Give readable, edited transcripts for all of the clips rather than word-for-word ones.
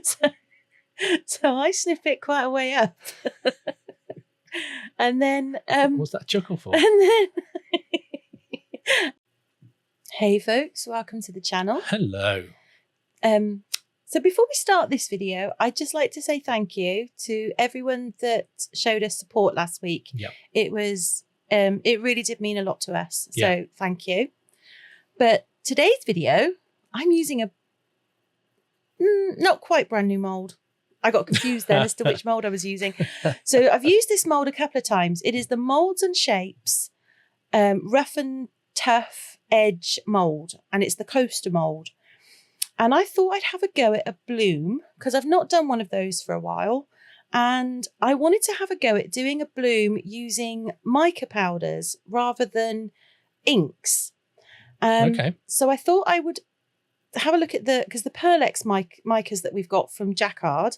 so I snip it quite a way up. And then... what's that chuckle for? And then... Hey folks, welcome to the channel. Hello. So before we start this video, I'd just like to say thank you to everyone that showed us support last week. Yeah. It was, it really did mean a lot to us. So thank you. But today's video, I'm using a not quite brand new mould. I got confused then as to which mould I was using. So I've used this mould a couple of times. It is the Moulds and Shapes Rough and Tough Edge mould, and it's the coaster mould. And I thought I'd have a go at a bloom because I've not done one of those for a while. And I wanted to have a go at doing a bloom using mica powders rather than inks. Okay. So I thought I would have a look at because the PearlEx micas that we've got from Jacquard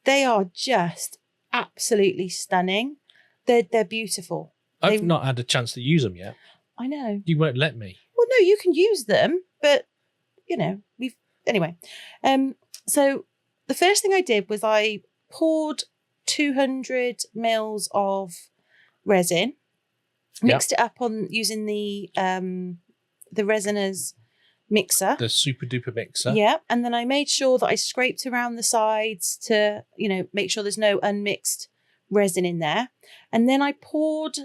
they are just absolutely stunning. They're beautiful. I've not had a chance to use them yet. I know. You won't let me. Well, no, you can use them, but you know, anyway. So the first thing I did was I poured 200 mils of resin, mixed it up on using the Resin's mixer. The super duper mixer. Yeah. And then I made sure that I scraped around the sides to, you know, make sure there's no unmixed resin in there. And then I poured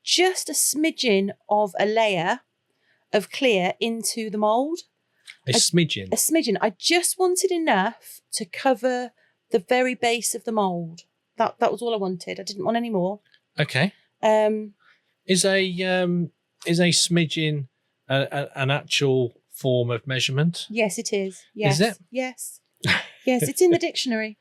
just a smidgen of a layer of clear into the mould. A smidgen? A smidgen. I just wanted enough to cover the very base of the mould. That was all I wanted. I didn't want any more. Okay. Is a smidgen an actual form of measurement? Yes, it is. Yes. Is it? Yes. Yes, it's in the dictionary.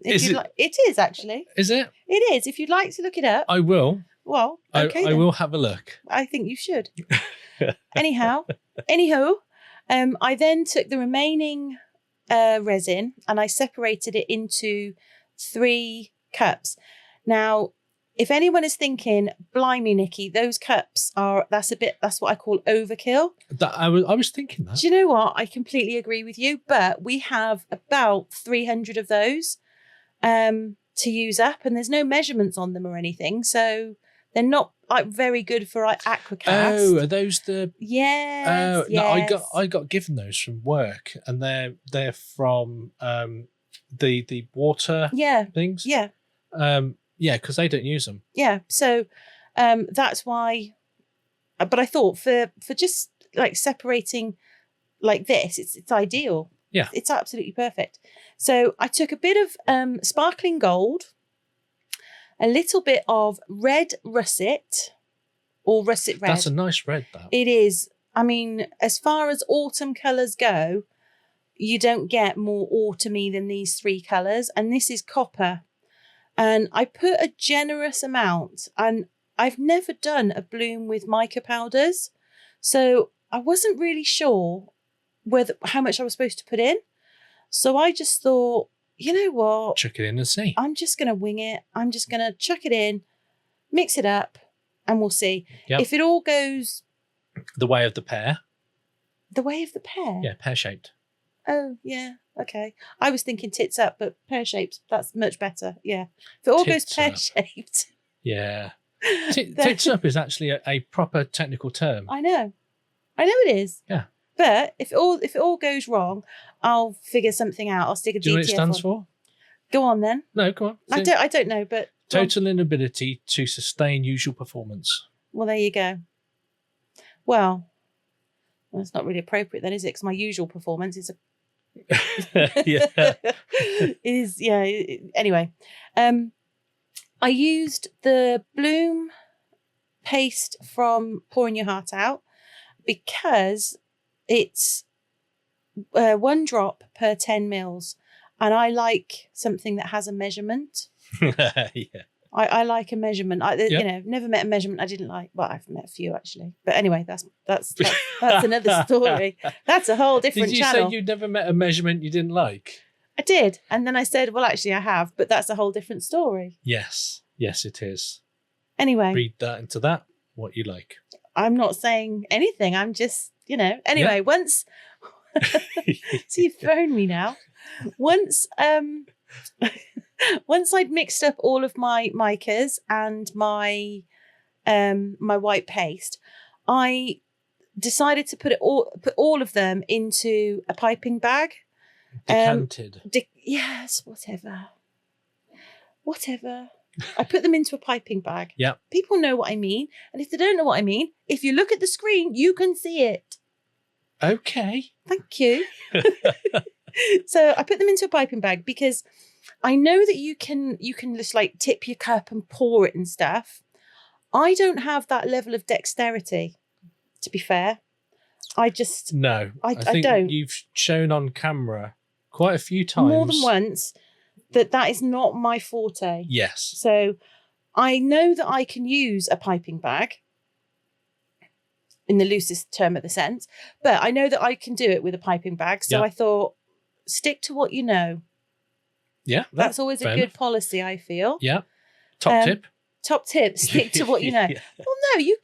It is actually. Is it? It is. If you'd like to look it up. I will. Well, okay. I will have a look. I think you should. Anywho, I then took the remaining resin and I separated it into 3 cups. Now, if anyone is thinking, blimey, Nikki, those cups that's what I call overkill. I was thinking that. Do you know what? I completely agree with you, but we have about 300 of those to use up, and there's no measurements on them or anything, so they're not like very good for Aquacast. Oh, are those the? Yes. Yes. No, I got given those from work, and they're from the water things. Yeah. Yeah, because they don't use them. Yeah, so that's why. But I thought for just like separating like this, it's ideal. Yeah, it's absolutely perfect. So I took a bit of sparkling gold, a little bit of red russet or russet red. That's a nice red, that. It is. I mean, as far as autumn colours go, you don't get more autumny than these 3 colours. And this is copper. And I put a generous amount. And I've never done a bloom with mica powders. So I wasn't really sure how much I was supposed to put in. So I just thought, you know what? Chuck it in and see. I'm just going to wing it. I'm just going to chuck it in, mix it up, and we'll see. Yep. If it all goes... The way of the pear. The way of the pear? Yeah, pear-shaped. Oh, yeah. Okay. I was thinking tits up, but pear-shaped, that's much better. Yeah. If it all goes pear-shaped... Yeah. Tits up is actually a proper technical term. I know it is. Yeah. But if it all goes wrong, I'll figure something out. I'll stick a DTF on. Do you know what it stands for? Go on then. No, come on. I don't know, but total inability to sustain usual performance. Well, there you go. Well, that's not really appropriate then, is it? Because my usual performance is Anyway, I used the bloom paste from Pouring Your Heart Out because it's 1 drop per 10 mils, and I like something that has a measurement. Yeah. I like a measurement. You know, never met a measurement I didn't like. Well, I've met a few actually, but anyway, that's another story. That's a whole different channel. Did you say you'd never met a measurement you didn't like? I did, and then I said, well, actually, I have, but that's a whole different story. Yes, it is. Anyway, read that into that what you like. I'm not saying anything. I'm just, anyway, once, so you've thrown me now. Once I'd mixed up all of my micas and my white paste, I decided to put all of them into a piping bag. Decanted. Yes, whatever. I put them into a piping bag. Yeah. People know what I mean. And if they don't know what I mean, if you look at the screen, you can see it. Okay. Thank you. So I put them into a piping bag because I know that you can just like tip your cup and pour it and stuff. I don't have that level of dexterity, to be fair. I don't. You've shown on camera quite a few times. More than once. That is not my forte. Yes. So I know that I can use a piping bag in the loosest term of the sense, but I know that I can do it with a piping bag. So I thought, stick to what you know. Yeah. That's always a good policy, I feel. Yeah. Top tip. Stick to what you know. Yeah. Well, no, you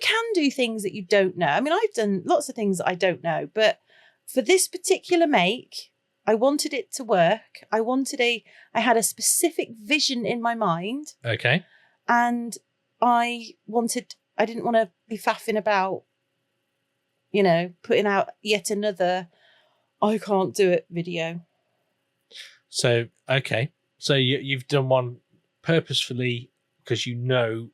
can do things that you don't know. I mean, I've done lots of things that I don't know, but for this particular make, I wanted it to work. I had a specific vision in my mind. Okay. And I didn't want to be faffing about, putting out yet another, I can't do it video. So, okay. So you've done one purposefully because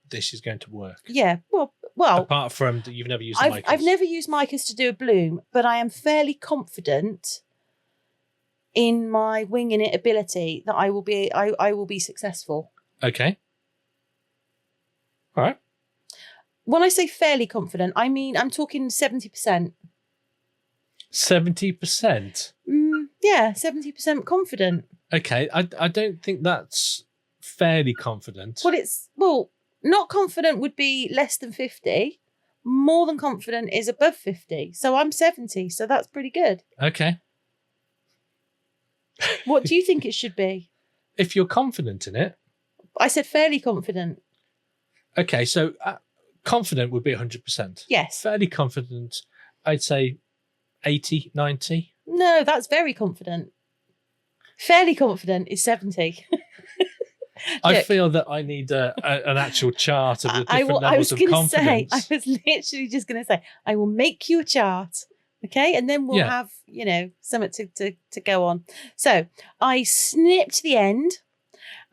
this is going to work. Yeah. Well. Apart from that you've never used micas. I've never used micas to do a bloom, but I am fairly confident in my winging it ability that I will be successful. Okay. All right. When I say fairly confident, I mean I'm talking 70%. 70%? Yeah, 70% confident. Okay, I don't think that's fairly confident. Well, not confident would be less than 50. More than confident is above 50. So I'm 70, so that's pretty good. Okay. What do you think it should be? If you're confident in it. I said fairly confident. Okay, so confident would be 100%. Yes. Fairly confident, I'd say 80, 90. No, that's very confident. Fairly confident is 70. I feel that I need an actual chart of the different levels of confidence. I was literally just going to say, I will make you a chart. Okay, and then we'll have, something to go on. So I snipped the end.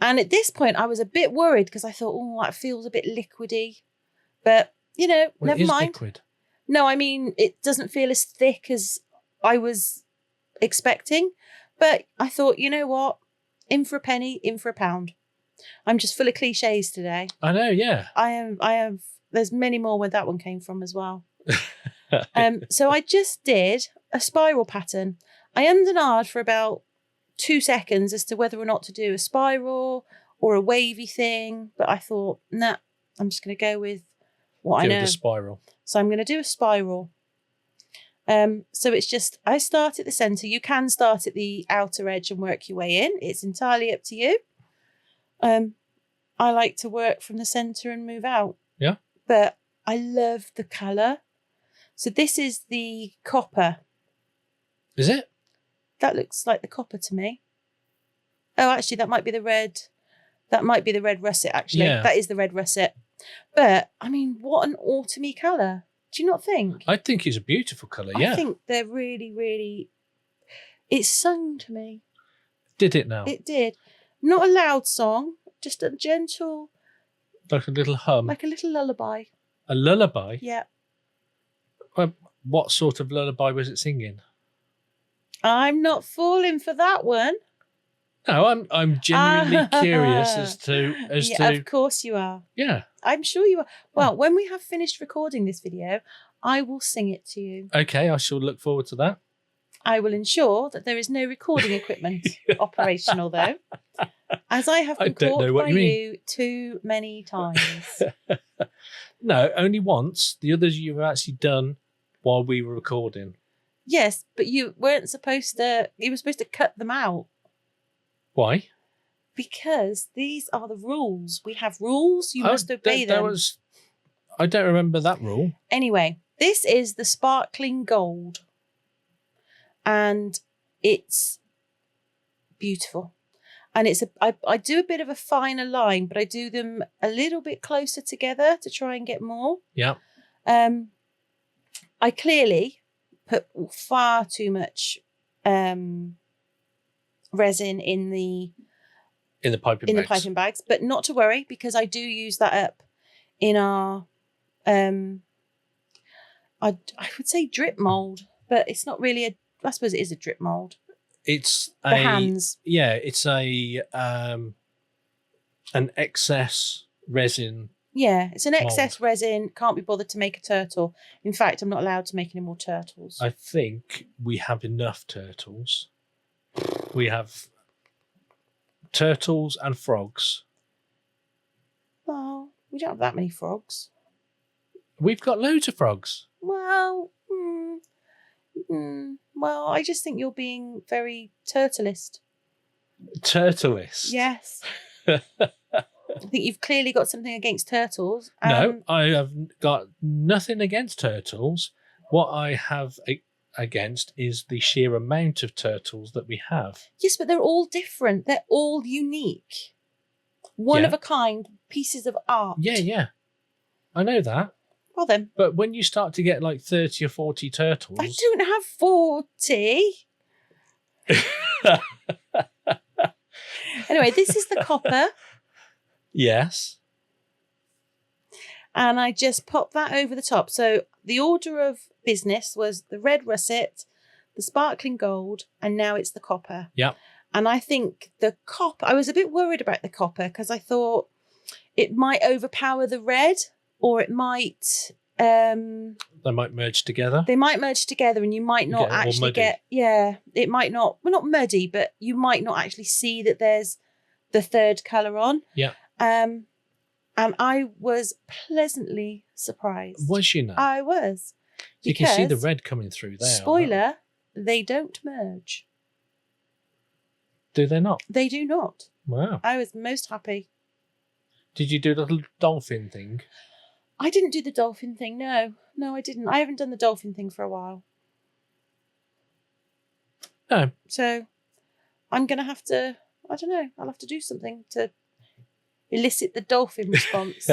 And at this point, I was a bit worried because I thought, oh, that feels a bit liquidy. But, never mind. Liquid. No, I mean, it doesn't feel as thick as I was expecting. But I thought, you know what? In for a penny, in for a pound. I'm just full of cliches today. I know, yeah. I have. There's many more where that one came from as well. So I just did a spiral pattern. I ummed and ahed for about 2 seconds as to whether or not to do a spiral or a wavy thing. But I thought, nah, I'm just going to go with what I know. The spiral. So I'm going to do a spiral. So it's just, I start at the centre. You can start at the outer edge and work your way in. It's entirely up to you. I like to work from the centre and move out. Yeah. But I love the colour. So this is the copper. Is it? That looks like the copper to me. Oh, actually, that might be the red. That might be the red russet, actually. Yeah. That is the red russet. But, I mean, what an autumny colour. Do you not think? I think it's a beautiful colour, yeah. I think they're really, really... It sung to me. Did it now? It did. Not a loud song, just a gentle... Like a little hum? Like a little lullaby. A lullaby? Yeah. What sort of lullaby was it singing? I'm not falling for that one. No, I'm genuinely curious as to... Of course you are. Yeah. I'm sure you are. Well, when we have finished recording this video, I will sing it to you. Okay, I shall look forward to that. I will ensure that there is no recording equipment operational, though, as I have been caught by you too many times. No, only once. The others you've actually done while we were recording. Yes, but you weren't supposed to... You were supposed to cut them out. Why? Because these are the rules. We have rules. You must obey them. I don't remember that rule. Anyway, this is the sparkling gold. And it's beautiful. And I do a bit of a finer line, but I do them a little bit closer together to try and get more. Yeah. I clearly put far too much resin in the piping bags, but not to worry, because I do use that up in our I would say drip mold, but it's not really I suppose it is a drip mold. It's the hands. Yeah, it's an excess resin. Yeah, it's an excess resin. Can't be bothered to make a turtle. In fact, I'm not allowed to make any more turtles. I think we have enough turtles. We have turtles and frogs. Oh, we don't have that many frogs. We've got loads of frogs. Well, well, I just think you're being very turtlist. Turtlist? Yes. I think you've clearly got something against turtles. No, I have got nothing against turtles. What I have against is the sheer amount of turtles that we have. Yes, but they're all different. They're all unique. One of a kind pieces of art. Yeah. I know that. Well then. But when you start to get like 30 or 40 turtles... I don't have 40. Anyway, this is the copper. Yes. And I just pop that over the top. So the order of business was the red russet, the sparkling gold, and now it's the copper. Yep. And I think the copper, I was a bit worried about the copper because I thought it might overpower the red, or it might... they might merge together. They might merge together and you might not actually get... Yeah, it might not... Well, not muddy, but you might not actually see that there's the third colour on. Yeah. And I was pleasantly surprised. Was you now? I was. You can see the red coming through there. Spoiler, they don't merge. Do they not? They do not. Wow. I was most happy. Did you do the little dolphin thing? I didn't do the dolphin thing, no. No, I didn't. I haven't done the dolphin thing for a while. No. So I'm going to have to, I don't know, I'll have to do something to elicit the dolphin response.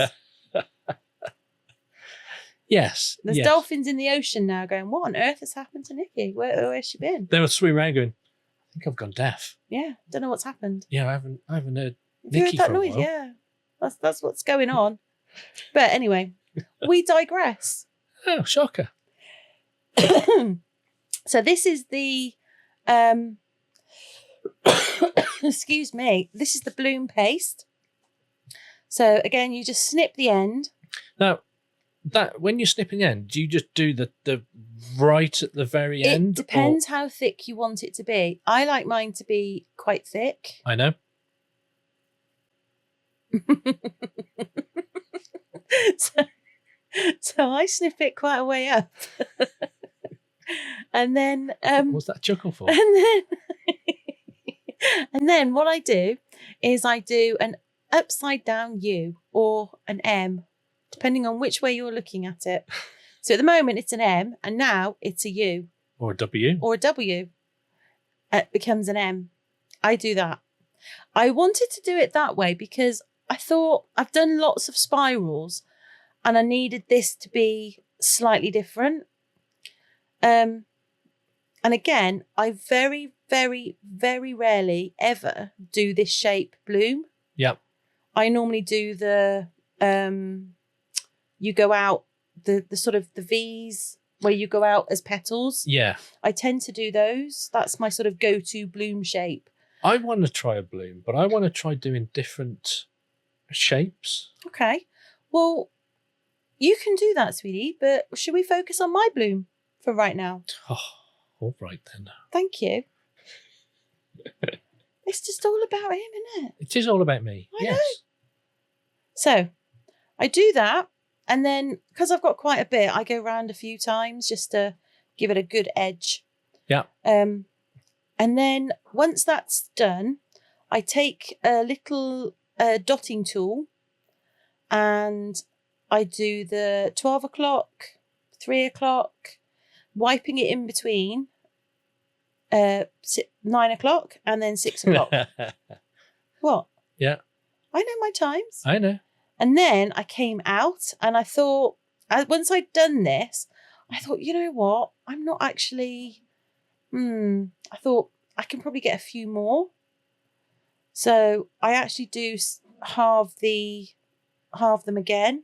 Yes. There's dolphins in the ocean now going, what on earth has happened to Nikki? Where's she been? They were swimming around going, I think I've gone deaf. Yeah, don't know what's happened. Yeah, I haven't heard Have you Nikki heard that for a noise? while. Yeah. That's what's going on. But anyway, we digress. Oh, shocker. So this is the excuse me, this is the bloom paste. So again, you just snip the end. Now, that when you're snipping the end, do you just do the right at the very end? It depends how thick you want it to be. I like mine to be quite thick. I know. So I snip it quite a way up. And then what's that chuckle for? And then what I do is I do an upside down U or an M, depending on which way you're looking at it. So at the moment it's an M, and now it's a U. Or a W. Or a W. It becomes an M. I do that. I wanted to do it that way because I thought I've done lots of spirals and I needed this to be slightly different. And again, I very, very, very rarely ever do this shape bloom. Yep. I normally do the, you go out, the sort of the V's where you go out as petals. Yeah. I tend to do those. That's my sort of go-to bloom shape. I want to try a bloom, but I want to try doing different shapes. Okay. Well, you can do that, sweetie, but should we focus on my bloom for right now? Oh, all right then. Thank you. It's just all about him, isn't it? It is all about me. I yes. know. So I do that, and then because I've got quite a bit, I go round a few times just to give it a good edge. Yeah. And then once that's done, I take a little dotting tool and I do the 12 o'clock, 3 o'clock, wiping it in between 9 o'clock and then 6 o'clock. What? Yeah. I know my times. I know. And then I came out and I thought, once I'd done this, I thought, you know what? I'm not actually, I thought I can probably get a few more. So I actually do halve them again,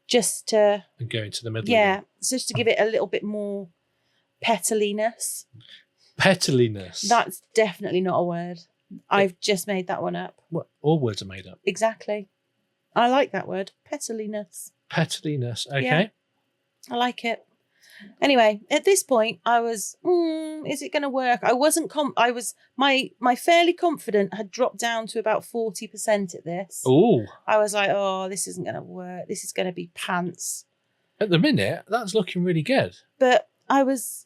just to. And go into the middle. Yeah, just to give it a little bit more petaliness. Petaliness. That's definitely not a word. I've just made that one up. What? All words are made up. Exactly. I like that word, petaliness. Petaliness. Okay. Yeah, I like it. Anyway, at this point, I was, is it going to work? I wasn't. My fairly confident had dropped down to about 40% at this. Oh. I was like, oh, this isn't going to work. This is going to be pants. At the minute, that's looking really good. But I was,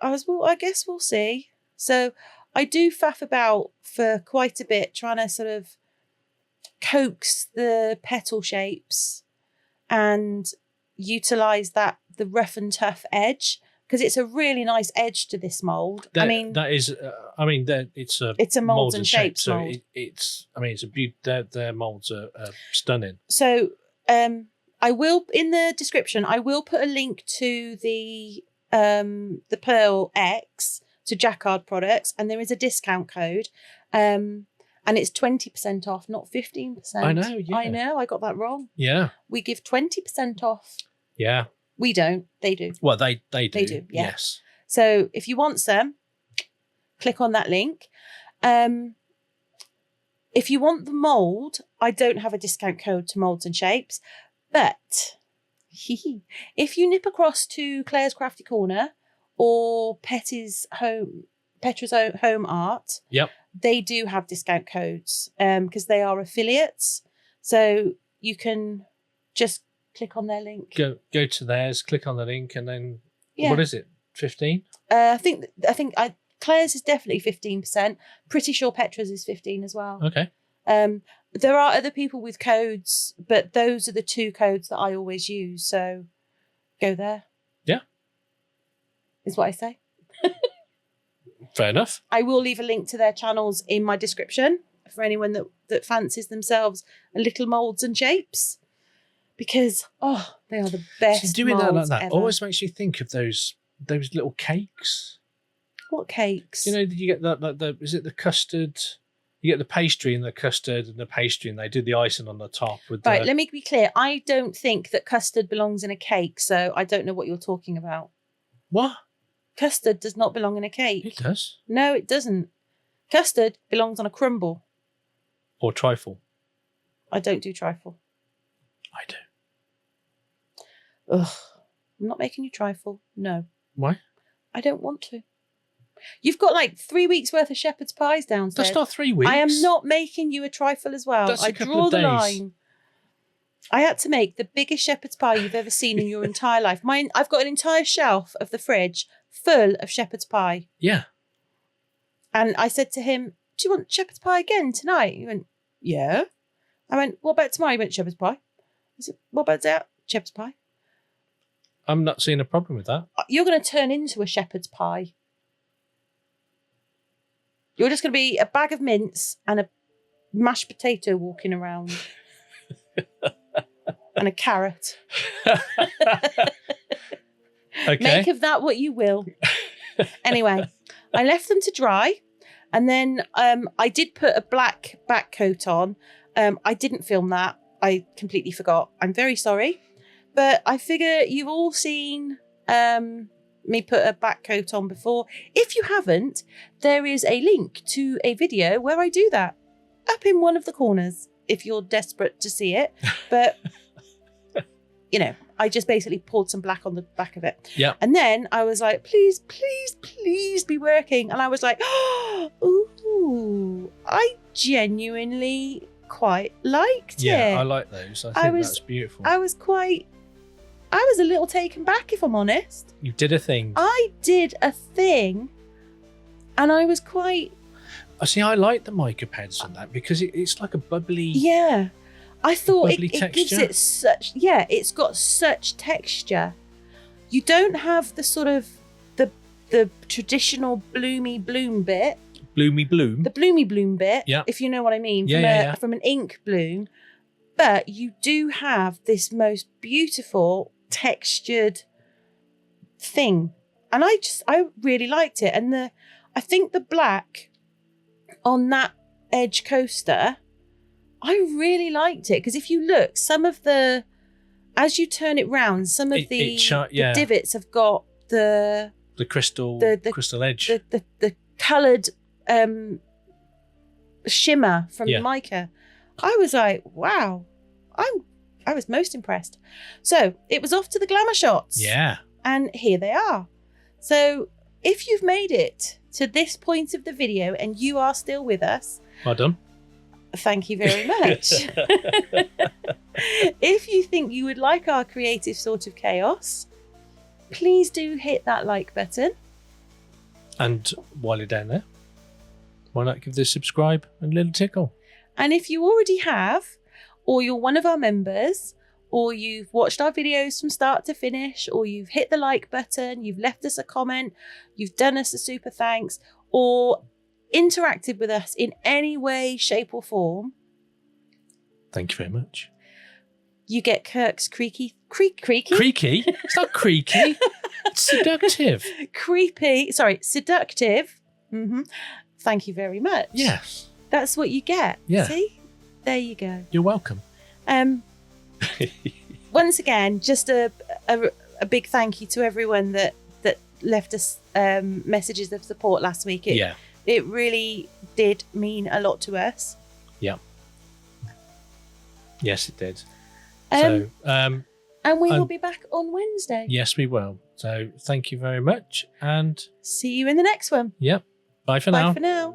well, I guess we'll see. So I do faff about for quite a bit, trying to sort of coax the petal shapes and utilize the rough and tough edge, because it's a really nice edge to this mold. It's a Moulds and Shapes mold. It's a beauty. Their molds are stunning. So I will, in the description, I will put a link to the PearlEx, to Jacquard products, and there is a discount code, and it's 20% off, not 15%. I know. Yeah. I know. I got that wrong. Yeah. We give 20% off. Yeah. We don't. They do. Well, they do. They do. Yeah. Yes. So if you want some, click on that link. If you want the mold, I don't have a discount code to Moulds and Shapes, but if you nip across to Claire's Crafty Corner or Petra's Home Art, yep, they do have discount codes because they are affiliates. So you can just click on their link. Go to theirs, click on the link, and then what is it? 15? I think Claire's is definitely 15%. Pretty sure Petra's is 15 as well. Okay. There are other people with codes, but those are the two codes that I always use. So go there. Yeah. Is what I say. Fair enough. I will leave a link to their channels in my description for anyone that fancies themselves a little Moulds and Shapes, because they are the best. So doing that like that ever. always makes you think of those little cakes. What cakes? You know, you get that is it the custard? You get the pastry and the custard and the pastry, and they do the icing on the top with. Right. Let me be clear. I don't think that custard belongs in a cake, so I don't know what you're talking about. What? Custard does not belong in a cake. It does. No, it doesn't. Custard belongs on a crumble. Or trifle. I don't do trifle. I do. Ugh. I'm not making you trifle. No. Why? I don't want to. You've got like 3 weeks worth of shepherd's pies downstairs. That's not 3 weeks. I am not making you a trifle as well. That's I a couple draw of the days. line. I had to make the biggest shepherd's pie you've ever seen in your entire life. I've got an entire shelf of the fridge full of shepherd's pie. Yeah. And I said to him, do you want shepherd's pie again tonight? He went, yeah. I went, what about tomorrow? He went, shepherd's pie. I said, what about that? Shepherd's pie. I'm not seeing a problem with that. You're going to turn into a shepherd's pie. You're just going to be a bag of mince and a mashed potato walking around. And a carrot. Okay. Make of that what you will. Anyway, I left them to dry, and then I did put a black back coat on. I didn't film that. I completely forgot. I'm very sorry. But I figure you've all seen me put a back coat on before. If you haven't, there is a link to a video where I do that up in one of the corners if you're desperate to see it. But, you know, I just basically poured some black on the back of it. Yeah. And then I was like, please, please, please be working. And I was like, ooh, I genuinely quite liked it. Yeah, I like those. I think that's beautiful. I was a little taken back, if I'm honest. You did a thing. I did a thing, and I was quite... I see, I like the mica pads and that because it's like a bubbly... Yeah. I thought Bubbly it gives texture. it such, yeah, it's got such texture. You don't have the sort of the traditional bloomy bloom bit. Bloomy bloom. The bloomy bloom bit, Yeah. if you know what I mean, Yeah, from an ink bloom. But you do have this most beautiful textured thing. And I really liked it. And I think the black on that edge coaster, I really liked it. Because if you look, as you turn it round, some of the divots have got the crystal edge. The coloured shimmer from the mica. I was like, wow, I was most impressed. So it was off to the glamour shots. Yeah. And here they are. So if you've made it to this point of the video and you are still with us, Well done. thank you very much. If you think you would like our creative sort of chaos, please do hit that like button. And while you're down there, why not give this subscribe and a little tickle? And if you already have, or you're one of our members, or you've watched our videos from start to finish, or you've hit the like button, you've left us a comment, you've done us a super thanks, or interacted with us in any way, shape or form, thank you very much. You get Kirk's creaky? Creaky? It's not creaky. It's seductive. Seductive. Thank you very much. Yes. That's what you get. Yeah. See? There you go. You're welcome. Once again, just a big thank you to everyone that left us messages of support last week. It really did mean a lot to us. Yeah. Yes, it did. And we will be back on Wednesday. Yes, we will. So thank you very much. And see you in the next one. Yep. Bye for now. Bye for now.